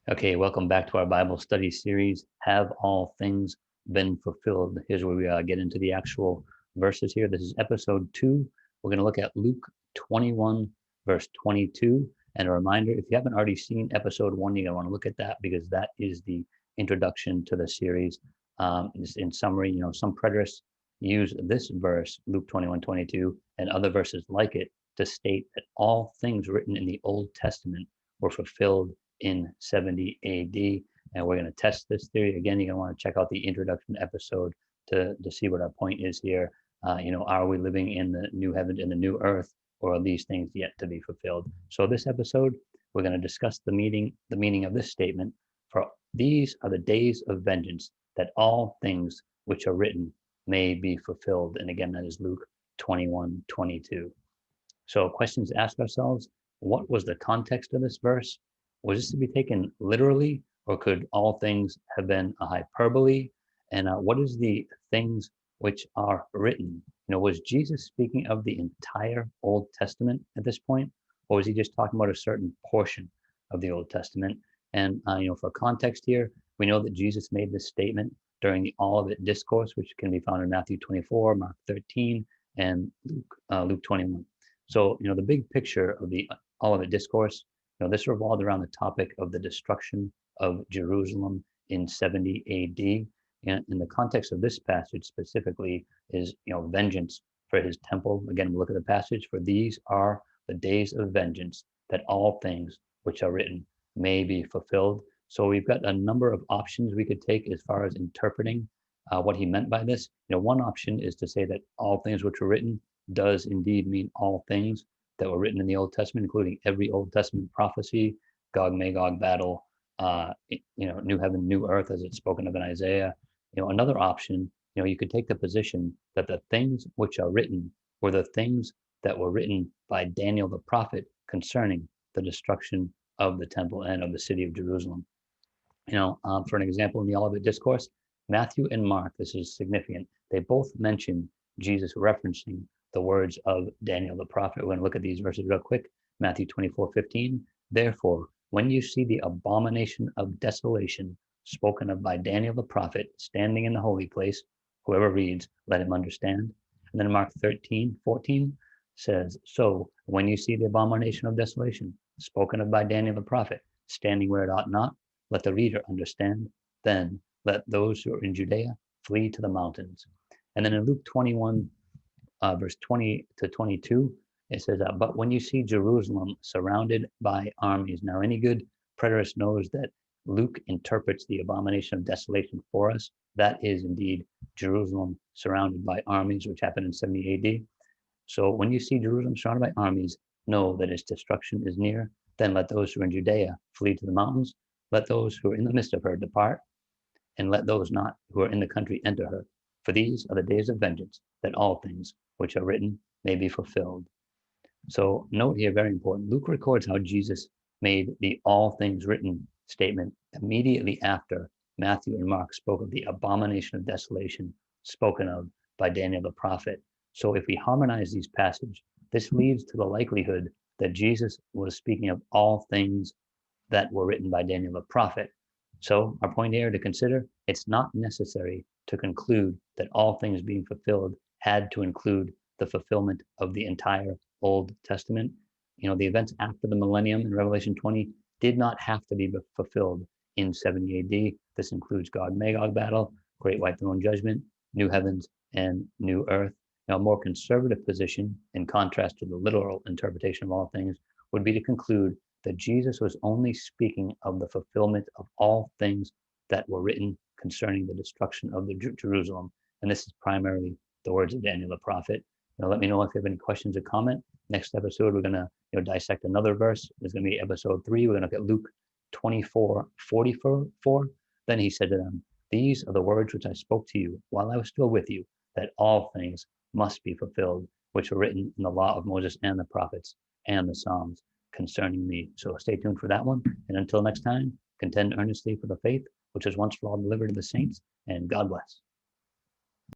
Okay, welcome back to our Bible study series. Have all things been fulfilled? Here's where we get into the actual verses here. This is episode 2. We're going to look at Luke 21, verse 22. And a reminder, if you haven't already seen episode 1, you're going to want to look at that because that is the introduction to the series. In summary, some preterists use this verse, Luke 21:22, and other verses like it to state that all things written in the Old Testament were fulfilled in 70 AD. And we're going to test this theory. Again, you're going to want to check out the introduction episode to see what our point is here. Are we living in the new heaven and the new earth, or are these things yet to be fulfilled? So this episode, we're going to discuss the meaning of this statement. For these are the days of vengeance, that all things which are written may be fulfilled. And again, that is Luke 21:22. So questions to ask ourselves: what was the context of this verse? Was this to be taken literally, or could all things have been a hyperbole? And what is the things which are written? Was Jesus speaking of the entire Old Testament at this point, or was he just talking about a certain portion of the Old Testament? And for context here, we know that Jesus made this statement during the Olivet Discourse, which can be found in Matthew 24, Mark 13, and Luke 21. So, the big picture of the Olivet Discourse, this revolved around the topic of the destruction of Jerusalem in 70 AD. And in the context of this passage specifically is, vengeance for his temple. Again, we look at the passage. For these are the days of vengeance, that all things which are written may be fulfilled. So we've got a number of options we could take as far as interpreting what he meant by this. One option is to say that all things which were written does indeed mean all things that were written in the Old Testament, including every Old Testament prophecy, Gog Magog battle, new heaven, new earth, as it's spoken of in Isaiah. Another option, you could take the position that the things which are written were the things that were written by Daniel the prophet concerning the destruction of the temple and of the city of Jerusalem. For an example, in the Olivet Discourse, Matthew and Mark, this is significant, they both mention Jesus referencing the words of Daniel the prophet. We're going to look at these verses real quick. Matthew 24:15. Therefore, when you see the abomination of desolation spoken of by Daniel the prophet standing in the holy place, whoever reads, let him understand. And then Mark 13:14 says, so when you see the abomination of desolation spoken of by Daniel the prophet standing where it ought not, let the reader understand. Then let those who are in Judea flee to the mountains. And then in Luke 21, verse 20 to 22, it says, but when you see Jerusalem surrounded by armies. Now, any good preterist knows that Luke interprets the abomination of desolation for us. That is indeed Jerusalem surrounded by armies, which happened in 70 AD. So when you see Jerusalem surrounded by armies, know that its destruction is near. Then let those who are in Judea flee to the mountains. Let those who are in the midst of her depart, and let those not who are in the country enter her. For these are the days of vengeance, that all things which are written may be fulfilled. So note here, very important, Luke records how Jesus made the all things written statement immediately after Matthew and Mark spoke of the abomination of desolation spoken of by Daniel the prophet. So if we harmonize these passages, this leads to the likelihood that Jesus was speaking of all things that were written by Daniel the prophet. So our point here to consider, it's not necessary to conclude that all things being fulfilled had to include the fulfillment of the entire Old Testament. The events after the millennium in Revelation 20 did not have to be fulfilled in 70 AD. This includes Gog Magog battle, Great White Throne Judgment, new heavens and new earth. Now, a more conservative position, in contrast to the literal interpretation of all things, would be to conclude that Jesus was only speaking of the fulfillment of all things that were written concerning the destruction of the Jerusalem. And this is primarily the words of Daniel the prophet. Let me know if you have any questions or comment. Next episode, we're going to dissect another verse. There's going to be episode 3. We're going to look at Luke 24:44. Then he said to them, these are the words which I spoke to you while I was still with you, that all things must be fulfilled, which were written in the law of Moses and the prophets and the Psalms concerning me. So stay tuned for that one. And until next time, contend earnestly for the faith which was once for all delivered to the saints, and God bless.